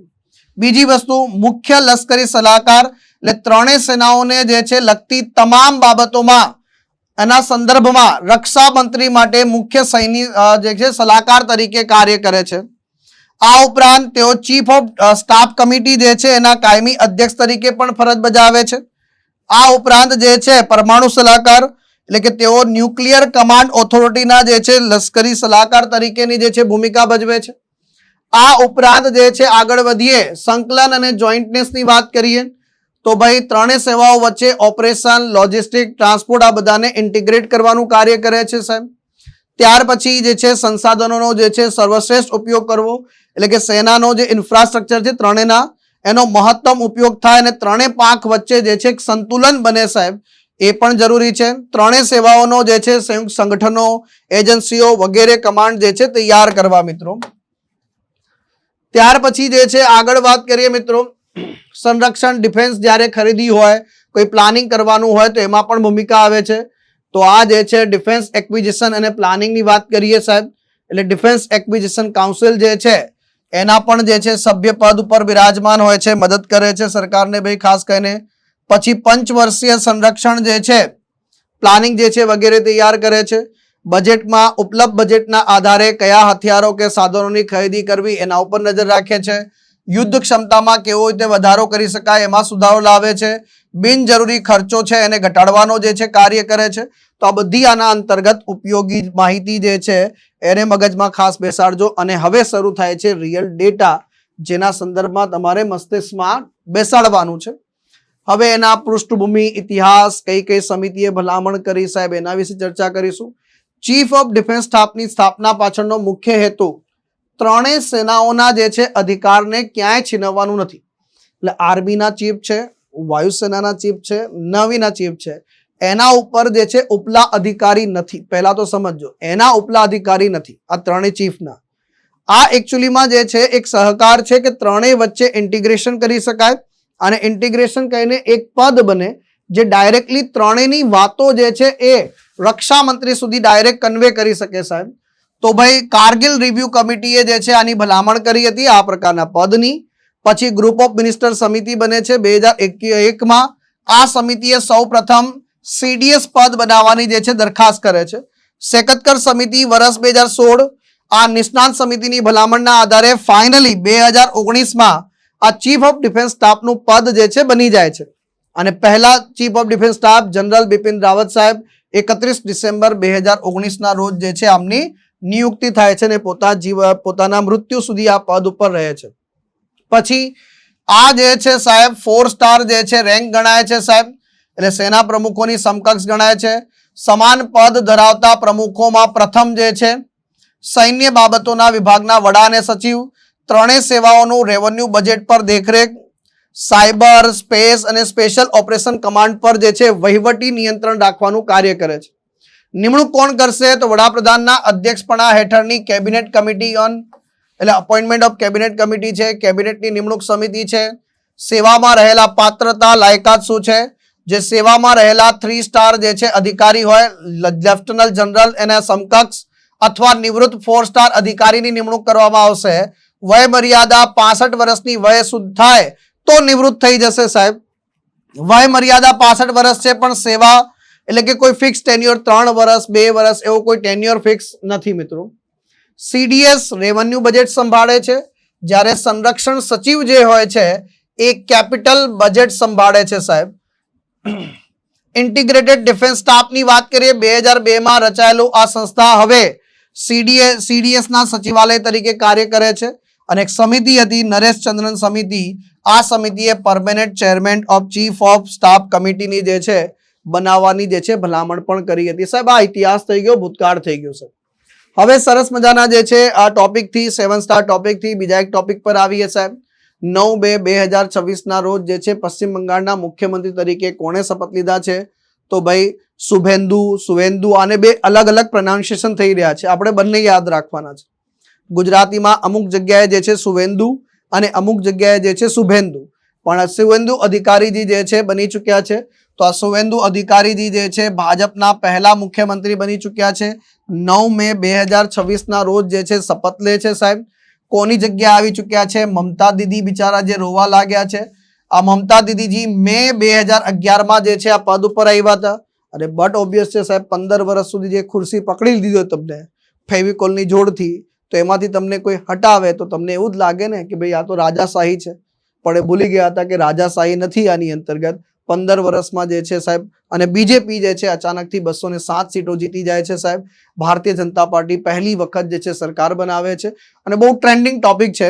બીજી વસ્તુ મુખ્ય લશ્કરી સલાહકાર એટલે ત્રણેય સેનાઓને જે છે લગતી તમામ બાબતોમાં એના સંદર્ભમાં રક્ષા મંત્રી માટે મુખ્ય સૈનિક જે છે સલાહકાર તરીકે કાર્ય કરે છે. આ ઉપરાંત તેઓ ચીફ ઓફ સ્ટાફ કમિટી જે છે એના કાયમી અધ્યક્ષ તરીકે પણ ફરજ બજાવે છે. આ ઉપરાંત જે છે પરમાણુ સલાહકાર એટલે કે તેઓ ન્યુક્લિયર કમાન્ડ ઓથોરિટીના જે છે લશ્કરી સલાહકાર તરીકેની જે છે ભૂમિકા ભજવે છે. આ ઉપરાંત જે છે આગળ વધીએ સંકલન અને જોઈન્ટનેસની વાત કરીએ તો ભાઈ ત્રણેય સેવાઓ વચ્ચે ઓપરેશન, લોજિસ્ટિક, ટ્રાન્સપોર્ટ આ બધાને ઇન્ટિગ્રેટ કરવાનું કાર્ય કરે છે સાહેબ. ત્યાર પછી જે છે સંસાધનોનો જે છે સર્વશ્રેષ્ઠ ઉપયોગ કરવો એટલે કે સેનાનો જે ઇન્ફ્રાસ્ટ્રક્ચર છે ત્રણેયના એનો મહત્તમ ઉપયોગ થાય અને ત્રણેય પાંખ વચ્ચે જે છે સંતુલન બને સાહેબ, એ પણ જરૂરી છે. ત્રણેય સેવાઓનો જે છે સંયુક્ત સંગઠનો, એજન્સીઓ વગેરે કમાન્ડ જે છે તૈયાર કરવા મિત્રો. ત્યાર પછી જે છે આગળ વાત કરીએ મિત્રો, સંરક્ષણ ડિફેન્સ જ્યારે ખરીદી હોય, કોઈ પ્લાનિંગ કરવાનું હોય તો એમાં પણ ભૂમિકા આવે છે. તો આ જે છે ડિફેન્સ એક્વિઝિશન અને પ્લાનિંગની વાત કરીએ સાહેબ, એટલે ડિફેન્સ એક્વિઝિશન કાઉન્સિલ જે છે એના પણ જે છે સભ્ય પદ ઉપર બિરાજમાન હોય છે, મદદ કરે છે સરકારને ભાઈ ખાસ કરીને. પછી પંચવર્ષીય સંરક્ષણ જે છે પ્લાનિંગ જે છે વગેરે તૈયાર કરે છે. બજેટમાં ઉપલબ્ધ બજેટના આધારે કયા હથિયારો કે સાધનોની ખરીદી કરવી એના ઉપર નજર રાખે છે. યુદ્ધ ક્ષમતામાં કેવો રીતે વધારો કરી શકાય એમાં સુધારો લાવે છે. બિનજરૂરી ખર્ચો છે એને ઘટાડવાનો જે છે કાર્ય કરે છે. તો આ બધી આના અંતર્ગત ઉપયોગી માહિતી જે છે એને મગજમાં ખાસ બેસાડજો. અને હવે શરૂ થાય છે રિયલ ડેટા, જેના સંદર્ભમાં તમારે મસ્તિષ્કમાં બેસાડવાનું છે. હવે એના પૃષ્ઠભૂમિ, ઇતિહાસ, કઈ કઈ સમિતિએ ભલામણ કરી સાહેબ એના વિશે ચર્ચા કરીશું. ચીફ ઓફ ડિફેન્સ સ્ટાફની સ્થાપના પાછળનો મુખ્ય હેતુ ત્રણેય સેનાઓના જે છે અધિકારને ક્યાંય છીનવવાનું નથી. એટલે આર્મીના ચીફ છે, વાયુસેનાના ચીફ છે, નેવીના ચીફ છે, એના ઉપર જે છે ઉપલા અધિકારી નથી. પહેલા તો સમજો, એના ઉપલા અધિકારી નથી આ ત્રણેય ચીફના. આ એકચ્યુઅલીમાં જે છે એક સહકાર છે કે ત્રણેય વચ્ચે ઇન્ટિગ્રેશન કરી શકાય અને ઇન્ટિગ્રેશન કહીને એક પદ બને જે ડાયરેક્ટલી ત્રણેયની વાતો જે છે એ રક્ષા મંત્રી સુધી ડાયરેક્ટ કન્વે કરી શકે સાહેબ. તો ભાઈ કારગિલ રિવ્યુ કમિટીએ જે છે આની ભલામણ કરી હતી આ પ્રકારના પદની. પછી ગ્રુપ ઓફ મિનિસ્ટર સમિતિ બને છે 2001માં. આ સમિતિએ સૌ પ્રથમ CDS પદ બનાવવાની જે છે દરખાસ્ત કરે છે. સેકતકર સમિતિ વર્ષ 2016 આ નિષ્ણાંત સમિતિની ભલામણના આધારે ફાઇનલી 2019માં આ ચીફ ઓફ ડિફેન્સ સ્ટાફનું પદ જે છે બની જાય છે અને પહેલા chief of defence staff general Bipin Rawat સાહેબ 31 ડિસેમ્બર 2019ના રોજ જે છે આમની નિયુક્તિ થાય છે અને પોતાના મૃત્યુ સુધી આ પદ ઉપર રહે છે. પછી આ જે છે સાહેબ 4 સ્ટાર જે છે રેન્ક ગણાય છે સાહેબ, એટલે સેના પ્રમુખોની સમકક્ષ ગણાય છે. સમાન પદ ધરાવતા પ્રમુખોમાં પ્રથમ જે છે સૈન્ય બાબતોના વિભાગના વડા અને સચિવ, ત્રણેય સેવાઓનું રેવન્યુ બજેટ પર દેખરેખ, સાયબર, સ્પેસ અને સ્પેશિયલ ઓપરેશન કમાન્ડ પર જે છે વહીવટી નિયંત્રણ રાખવાનું કાર્ય કરે છે. નિમણૂક કોણ કરશે? તો વડાપ્રધાનના અધ્યક્ષપણા હેઠળની કેબિનેટ કમિટી ઓન એટલે અપોઇન્ટમેન્ટ ઓફ કેબિનેટ કમિટી છે, કેબિનેટની નિમણૂક સમિતિ છે. સેવામાં રહેલા પાત્રતા લાયકાત શું છે? જે સેવામાં રહેલા 3 સ્ટાર જે છે અધિકારી હોય, લેફ્ટનન્ટ જનરલ એના સમકક્ષ અથવા નિવૃત્ત 4 સ્ટાર અધિકારીની નિમણૂક કરવામાં આવશે. વય મર્યાદા 65 વર્ષની વય શુદ્ધ થાય તો નિવૃત્ત થઈ જશે સાહેબ. વય મર્યાદા 65 વર્ષ છે પણ સેવા એટલે કે કોઈ ફિક્સ ટેન્યોર 3 વર્ષ 2 વર્ષ એવો કોઈ ટેન્યોર ફિક્સ નથી મિત્રો. સીડીએસ રેવન્યુ બજેટ સંભાળે છે, જ્યારે સંરક્ષણ સચિવ જે હોય છે એ કેપિટલ બજેટ સંભાળે છે સાહેબ. ઇન્ટિગ્રેટેડ ડિફેન્સ સ્ટાફની વાત કરીએ 2002માં રચાયેલું આ સંસ્થા હવે સીડીએસના સચિવાલય તરીકે કાર્ય કરે છે અને એક સમિતિ હતી નરેશ ચંદ્રન સમિતિ. આ સમિતિએ permanent chairman of chief of staff કમિટીની જે છે બનાવવાની જે છે ભલામણ પણ કરી હતી સાહેબ. આ ઇતિહાસ થઈ ગયો, ભૂતકાળ થઈ ગયો છે. હવે સરસ મજાના જે છે આ ટોપિકથી 7 સ્ટાર ટોપિકથી બીજા એક ટોપિક પર આવીએ સાહેબ. 9/2/2024ના રોજ જે છે પશ્ચિમ બંગાળના મુખ્યમંત્રી તરીકે કોણે શપથ લીધા છે? તો ભાઈ સુવેન્દુ. આને બે અલગ અલગ પ્રોનાઉન્સિએશન થઈ રહ્યા છે, આપણે બંને યાદ રાખવાના છે. ગુજરાતીમાં અમુક જગ્યાએ જે છે સુવેન્દુ અને અમુક જગ્યાએ જે છે શુભેન્દુ, પણ સુવેન્દુ અધિકારીજી જે છે બની ચૂક્યા છે. તો આ સુવેન્દુ અધિકારીજી જે છે ભાજપના પહેલા મુખ્યમંત્રી બની ચૂક્યા છે. 9 મે 2026ના રોજ જે છે શપથ લે છે સાહેબ. કોની જગ્યા આવી ચૂક્યા છે? મમતા દીદી બિચારા જે રોવા લાગ્યા છે. આ મમતા દીદીજી મે 2011માં જે છે આ પદ ઉપર આવ્યા હતા અને બટ ઓબ્વિયસ છે સાહેબ 15 વર્ષ સુધી જે ખુરશી પકડી લીધો તમને ફેવિકોલની જોડથી, તો એમાંથી તમને કોઈ હટાવે તો તમને એવું જ લાગે ને કે ભાઈ આ તો રાજાશાહી છે, પણ એ ભૂલી ગયા હતા કે રાજાશાહી નથી. આની અંતર્ગત 15 વર્ષમાં જે છે સાહેબ અને બીજેપી જે છે અચાનકથી 207 સીટો જીતી જાય છે સાહેબ. ભારતીય જનતા પાર્ટી પહેલી વખત જે છે સરકાર બનાવે છે અને બહુ ટ્રેન્ડિંગ ટોપિક છે.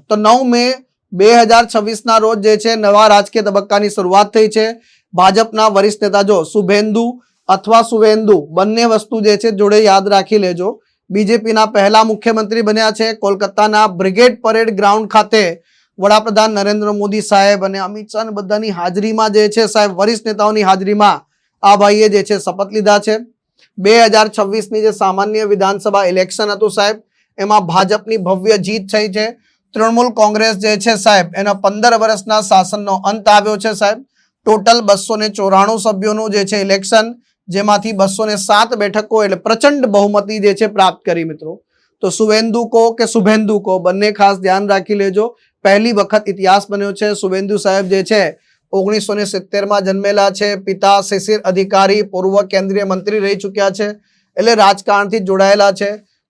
તો 9 મે 2026ના રોજ જે છે નવા રાજકીય તબક્કાની શરૂઆત થઈ છે. ભાજપના વરિષ્ઠ નેતા જો શુભેન્દુ અથવા સુવેન્દુ બંને વસ્તુ જે છે જોડે યાદ રાખી લેજો. બીજેપીના પહેલા મુખ્યમંત્રી બન્યા છે. કોલકાતાના બ્રિગેડ પરેડ ગ્રાઉન્ડ ખાતે વડાપ્રધાન નરેન્દ્ર મોદી સાહેબ અને અમિત શાહ બધાની હાજરીમાં જે છે સાહેબ વરિષ્ઠ નેતાઓની હાજરીમાં આ ભાઈએ જે છે શપથ લીધા છે. 2026ની જે સામાન્ય વિધાનસભા ઇલેક્શન હતું સાહેબ એમાં ભાજપની ભવ્ય જીત થઈ છે. તૃણમૂલ કોંગ્રેસ જે છે સાહેબ એના 15 વર્ષના શાસનનો અંત આવ્યો છે સાહેબ. ટોટલ 294 સભ્યોનું જે છે ઇલેક્શન, જેમાંથી 207 બેઠકો એટલે પ્રચંડ બહુમતી જે છે પ્રાપ્ત કરી મિત્રો. તો સુવેન્દુ કો કે શુભેન્દુ કો બંને ખાસ ધ્યાન રાખી લેજો. પહેલી વખત ઇતિહાસ બન્યો છે. શુભેન્દુ સાહેબ જે છે 1970માં જન્મેલા છે. પિતા શિશિર અધિકારી પૂર્વ કેન્દ્રીય મંત્રી રહી ચૂક્યા છે, એટલે રાજકારણથી જોડાયેલા છે.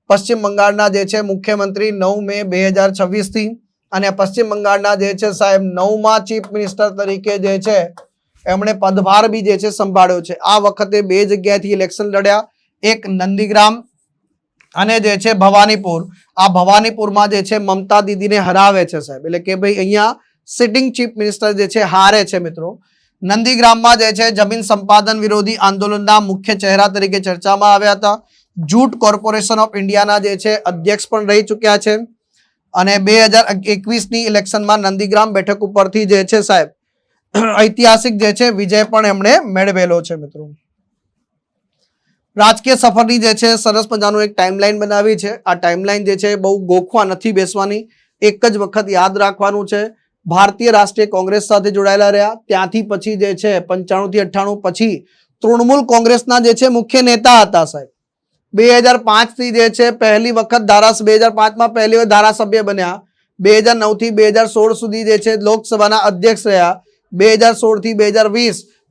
પશ્ચિમ બંગાળના જે છે મુખ્યમંત્રી 9 મે 2026થી અને પશ્ચિમ બંગાળના જે છે સાહેબ 9મા ચીફ મિનિસ્ટર તરીકે જે છે એમણે પદભાર બી જે છે સંભાળ્યો છે. આ વખતે 2 જગ્યાએથી ઇલેક્શન લડ્યા, એક નંદીગ્રામ અને જે છે ભવાનીપુર. આ ભવાનીપુરમાં જે છે મમતા દીદીને હરાવે છે સાહેબ, એટલે કે ભાઈ અહીંયા સિટિંગ ચીફ મિનિસ્ટર જે છે હારે છે મિત્રો. નંદીગ્રામમાં જે છે જમીન સંપાદન વિરોધી આંદોલનના મુખ્ય ચહેરા તરીકે ચર્ચામાં આવ્યા હતા. જૂટ કોર્પોરેશન ઓફ ઇન્ડિયાના જે છે અધ્યક્ષ પણ રહી ચૂક્યા છે અને 2021ની ઇલેક્શનમાં નંદીગ્રામ બેઠક ઉપરથી જે છે સાહેબ ઐતિહાસિક જે છે વિજય પણ એમણે મેળવેલો છે મિત્રો. રાજકીય સફરની જે છે સરસ મજાનું એક ટાઈમલાઈન બનાવી છે. આ ટાઈમલાઈન જે છે બહુ ગોખવા નથી બેસવાની, એક જ વખત યાદ રાખવાનું છે. ભારતીય રાષ્ટ્રીય કોંગ્રેસ સાથે જોડાયેલા રહ્યા, ત્યાંથી પછી જે છે 95 થી 98 પછી તૃણમૂલ કોંગ્રેસના જે છે મુખ્ય નેતા હતા સાહેબ. 2005 થી જે છે પહેલી વખત 2005માં પહેલી વખત ધારાસભ્ય બન્યા. 2009 થી 2016 સુધી જે છે લોકસભાના અધ્યક્ષ રહ્યા. 2016 થી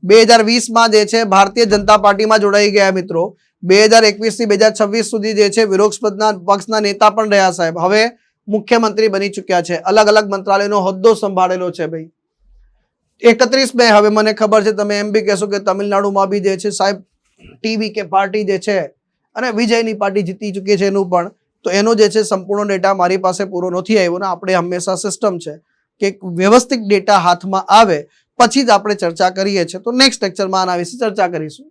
2020માં જે છે ભારતીય જનતા પાર્ટીમાં જોડાઈ ગયા મિત્રો. 2021 થી 2026 સુધી જે છે વિરોધ પક્ષના નેતા પણ રહ્યા સાહેબ. હવે મુખ્યમંત્રી બની ચુક્યા છે, અલગ અલગ મંત્રાલયનો હોદ્દો સંભાળેલો છે ભાઈ. 31 મે હવે મને ખબર છે તમે એમ બી કહેશો કે તમિલનાડુમાં બી જે છે સાહેબ ટીવી કે પાર્ટી જે છે અને વિજયની પાર્ટી જીતી ચૂકી છે એનું પણ, તો એનો જે છે સંપૂર્ણ ડેટા મારી પાસે પૂરો નથી આવ્યો ને. આપણે હંમેશા સિસ્ટમ છે કે વ્યવસ્થિત ડેટા હાથમાં આવે પછી જ આપણે ચર્ચા કરીએ છીએ. તો નેક્સ્ટ લેક્ચરમાં આના વિશે ચર્ચા કરીશું.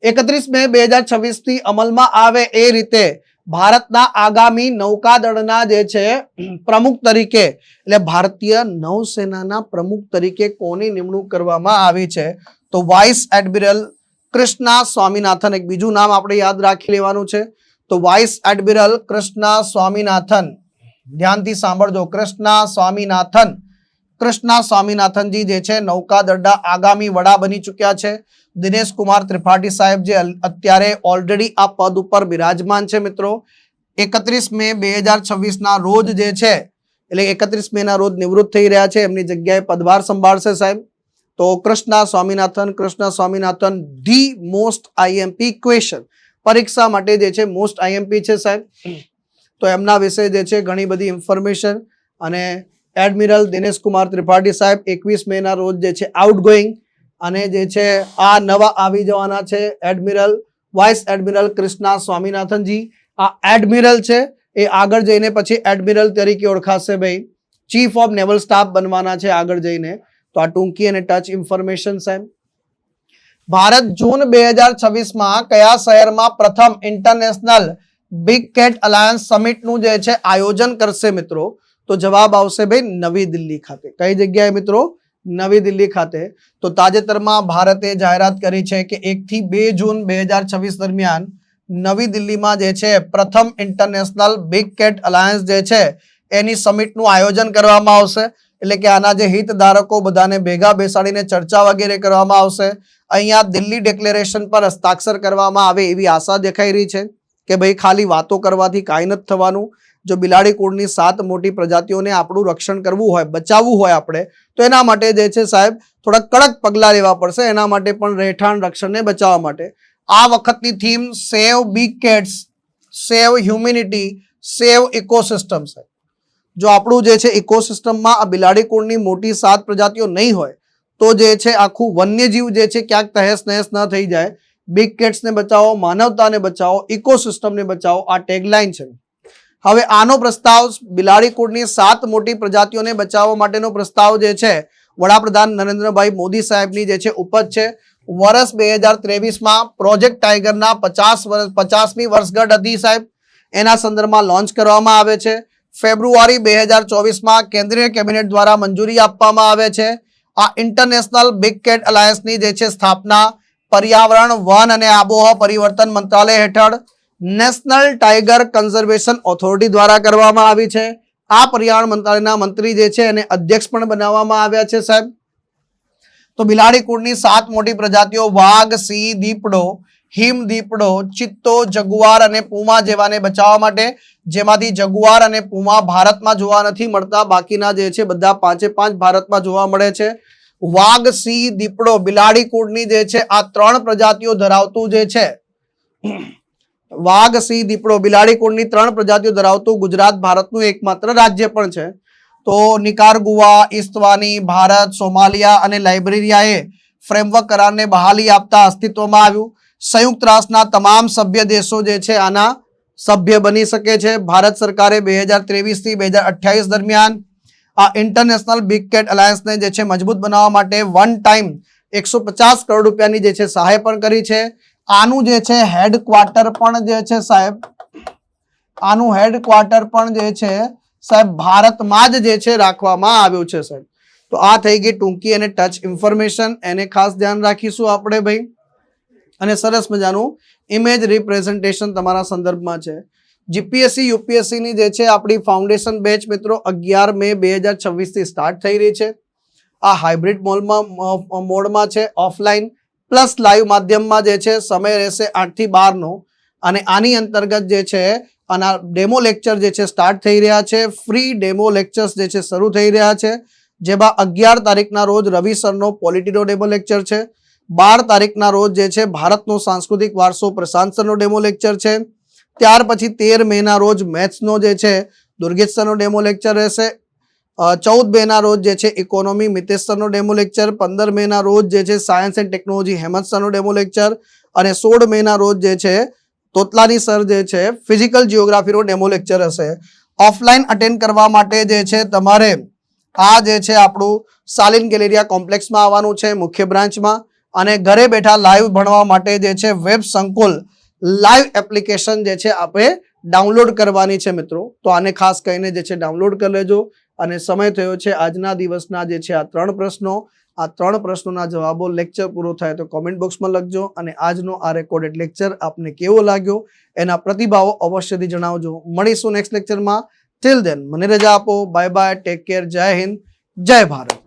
31 મે 2026 થી અમલમાં આવે એ રીતે ભારતના આગામી નૌકાદળના જે છે પ્રમુખ તરીકે એટલે ભારતીય નૌસેનાના પ્રમુખ તરીકે કોની નિમણૂક કરવામાં આવી છે? તો વાઇસ એડમિરલ કૃષ્ણા સ્વામીનાથન. એક બીજું નામ આપણે યાદ રાખી લેવાનું છે. તો વાઇસ એડમિરલ કૃષ્ણા સ્વામીનાથન, ધ્યાનથી સાંભળજો. કૃષ્ણા સ્વામીનાથનજી જે છે નૌકાદળના આગામી વડા બની ચૂક્યા છે. દિનેશ કુમાર ત્રિપાઠી સાહેબ જે અત્યારે ઓલરેડી આ પદ ઉપર બિરાજમાન છે મિત્રો. 31 મે 2026 ના રોજ જે છે એટલે 31 મે ના રોજ નિવૃત્ત થઈ રહ્યા છે, એમની જગ્યાએ પદભાર સંભાળશે સાહેબ. તો Krishna Swaminathan the most IMP question, પરીક્ષા માટે જે છે મોસ્ટ આઈએમપી છે સાહેબ. તો એમના વિશે જે છે ઘણી બધી ઇન્ફોર્મેશન. અને એડમિરલ દિનેશ કુમાર ત્રિપાઠી સાહેબ 21 મે ના રોજ જે છે આઉટગોઈંગ, અને જે છે આ નવા આવી જવાના છે એડમિરલ વાઇસ એડમિરલ કૃષ્ણા સ્વામીનાથનજી. આ એડમિરલ છે એ આગળ જઈને પછી એડમિરલ તરીકે ઓળખાશે ભાઈ. ચીફ ઓફ નેવલ સ્ટાફ બનવાના છે આગળ જઈને. તો આ ટૂંકી અને ટચ ઇન્ફોર્મેશન સાહેબ. ભારત જૂન 2026 કયા શહેરમાં પ્રથમ ઇન્ટરનેશનલ બિગ કેટ અલાયન્સ સમિટનું જે છે આયોજન કરશે મિત્રો? તો જવાબ આવશે ભાઈ નવી દિલ્હી ખાતે. કઈ જગ્યાએ મિત્રો? નવી દિલ્હી ખાતે. તો તાજેતરમાં ભારતે જાહેરાત કરી છે કે 1 થી 2 જૂન 2026 દરમિયાન નવી દિલ્હીમાં જે છે પ્રથમ ઇન્ટરનેશનલ બિગ કેટ અલાયન્સ જે છે એની સમિટનું આયોજન કરવામાં આવશે. એટલે કે આના જે હિતધારકો બધાને ભેગા બેસાડીને ચર્ચા વગેરે કરવામાં આવશે. અહીંયા દિલ્હી ડિક્લેરેશન પર હસ્તાક્ષર કરવામાં આવે એવી આશા દેખાઈ રહી છે કે ભાઈ ખાલી વાતો કરવાથી કાંઈ નથી થવાનું. જો બિલાડી કુળની 7 મોટી પ્રજાતિઓને આપણું રક્ષણ કરવું હોય, બચાવવું હોય આપણે, તો એના માટે જે છે સાહેબ થોડા કડક પગલાં લેવા પડશે. એના માટે પણ રહેઠાણ રક્ષણને બચાવવા માટે આ વખતની થીમ સેવ બિગ કેટ્સ, સેવ હ્યુમેનિટી, સેવ ઇકોસિસ્ટમ છે. જો આપણું જે છે ઇકોસિસ્ટમમાં આ બિલાડી કુળની મોટી 7 પ્રજાતિઓ નહીં હોય તો જે છે આખું વન્યજીવ જે છે ક્યાંક તહેસ નહેસ ન થઈ જાય. બિગ કેટ્સને બચાવો, માનવતાને બચાવો, ઇકોસિસ્ટમને બચાવો, આ ટેગલાઇન છે. હવે આનો પ્રસ્તાવ બિલાડી કુળની 7 મોટી પ્રજાતિઓને બચાવવા માટેનો પ્રસ્તાવ જે છે વડાપ્રધાન નરેન્દ્રભાઈ મોદી સાહેબની જે છે ઉપજ છે. વર્ષ 2023 પ્રોજેક્ટ ટાઈગરના 50મી વર્ષગાંઠ હતી સાહેબ, એના સંદર્ભમાં લોન્ચ કરવામાં આવે છે. ફેબ્રુઆરી 2024 કેન્દ્રીય કેબિનેટ દ્વારા મંજૂરી આપવામાં આવે છે. આ ઇન્ટરનેશનલ બિગ કેટ અલાયન્સની જે છે સ્થાપના પર્યાવરણ, વન અને આબોહવા પરિવર્તન મંત્રાલય હેઠળ નેશનલ ટાઈગર કન્ઝર્વેશન ઓથોરિટી દ્વારા કરવામાં આવી છે. આ પર્યાવરણ મંત્રાલયના મંત્રી જે છે એને અધ્યક્ષ પણ બનાવવામાં આવ્યા છે સાહેબ. તો બિલાડી કુળની 7 મોટી પ્રજાતિઓ વાઘ, સિંહ, દીપડો, હિમ દીપડો, ચિત્તો, જગુઆર અને પૂમા જેવાને બચાવવા માટે, જેમાંથી જગુઆર અને પૂમા ભારતમાં જોવા નથી મળતા, બાકીના જે છે બધા 5 ભારતમાં જોવા મળે છે. વાઘ, સિંહ, દીપડો, બિલાડી કુળની જે છે આ 3 પ્રજાતિઓ ધરાવતું જે છે વાઘ, સિંહ, દીપડો, બિલાડી કુળની 3 પ્રજાતિઓ ધરાવતું ગુજરાત ભારતનું એકમાત્ર રાજ્ય પણ છે. તો નિકારાગુઆ, ઇસ્તવાની, ભારત, સોમાલિયા અને લાઇબેરિયાએ ફ્રેમવર્ક કરારને બહાલી આપતા અસ્તિત્વમાં આવ્યું. સંયુક્ત રાષ્ટ્રના તમામ સભ્ય દેશો જે છે આના સભ્ય બની શકે છે. ભારત સરકારે 2023 થી 2028 દરમિયાન આ ઇન્ટરનેશનલ બિગ કેટ અલાયન્સને જે છે મજબૂત બનાવવા માટે વન ટાઈમ 150 કરોડ રૂપિયાની જે છે સહાય પણ કરી છે. આનું જે છે હેડક્વાર્ટર પણ જે છે સાહેબ, આનું હેડક્વાર્ટર પણ જે છે સાહેબ ભારતમાં જ જે છે રાખવામાં આવ્યું છે સાહેબ. તો આ થઈ ગઈ ટૂંકી અને ટચ ઇન્ફોર્મેશન, એને ખાસ ધ્યાન રાખીશું આપણે ભાઈ. અને સરસ મજાનું ઇમેજ રિપ્રેઝન્ટેશન તમારા સંદર્ભમાં છે. જીપીએસસી યુપીએસસીની જે છે આપણી ફાઉન્ડેશન બેચ મિત્રો 11 મે 2026 થી સ્ટાર્ટ થઈ રહી છે. આ હાઇબ્રિડ મોડમાં છે, ઓફલાઈન પ્લસ લાઈવ માધ્યમમાં જે છે. સમય રહેશે 8 થી 12નો. અને આની અંતર્ગત જે છે આના ડેમો લેક્ચર જે છે સ્ટાર્ટ થઈ રહ્યા છે. ફ્રી ડેમો લેક્ચર્સ જે છે શરૂ થઈ રહ્યા છે, જેમાં 11 તારીખના રોજ રવિ સરનો પોલિટીનો ડેમો લેક્ચર છે. 12 તારીખના રોજ જે છે ભારતનો સાંસ્કૃતિક વારસો પ્રશાંત સરનો ડેમો લેક્ચર છે. ત્યાર પછી 13 મેના રોજ મેથ્સનો જે છે દુર્ગેશ સરનો ડેમો લેક્ચર રહેશે. 14 મેના રોજ જે છે ઇકોનોમી મિતેશ સરનો ડેમો લેક્ચર. 15 મેના રોજ જે છે સાયન્સ એન્ડ ટેકનોલોજી હેમંત સરનો ડેમો લેક્ચર. અને 16 મેના રોજ જે છે તોતલાની સર જે છે ફિઝિકલ જીઓગ્રાફીનો ડેમો લેક્ચર હશે. ઓફલાઈન અટેન્ડ કરવા માટે જે છે તમારે આ જે છે આપણું સાલિન ગેલેરિયા કોમ્પ્લેક્સમાં આવવાનું છે મુખ્ય બ્રાન્ચમાં. અને ઘરે બેઠા લાઈવ ભણવા માટે જે છે વેબ સંકુલ લાઈવ એપ્લિકેશન જે છે આપણે ડાઉનલોડ કરવાની છે મિત્રો. તો આને ખાસ કરીને જે છે ડાઉનલોડ કરી લેજો. અને સમય થયો છે આજના દિવસના જે છે આ 3 પ્રશ્નો. આ 3 પ્રશ્નોના જવાબો લેક્ચર પૂરો થાય તો કોમેન્ટ બોક્સમાં લખજો. અને આજનો આ રેકોર્ડેડ લેક્ચર આપને કેવો લાગ્યો એના પ્રતિભાવો અવશ્યથી જણાવજો. મળીશું નેક્સ્ટ લેક્ચરમાં. ટિલ ધેન મને રજા આપો. બાય બાય, ટેક કેર, જય હિન્દ, જય ભારત.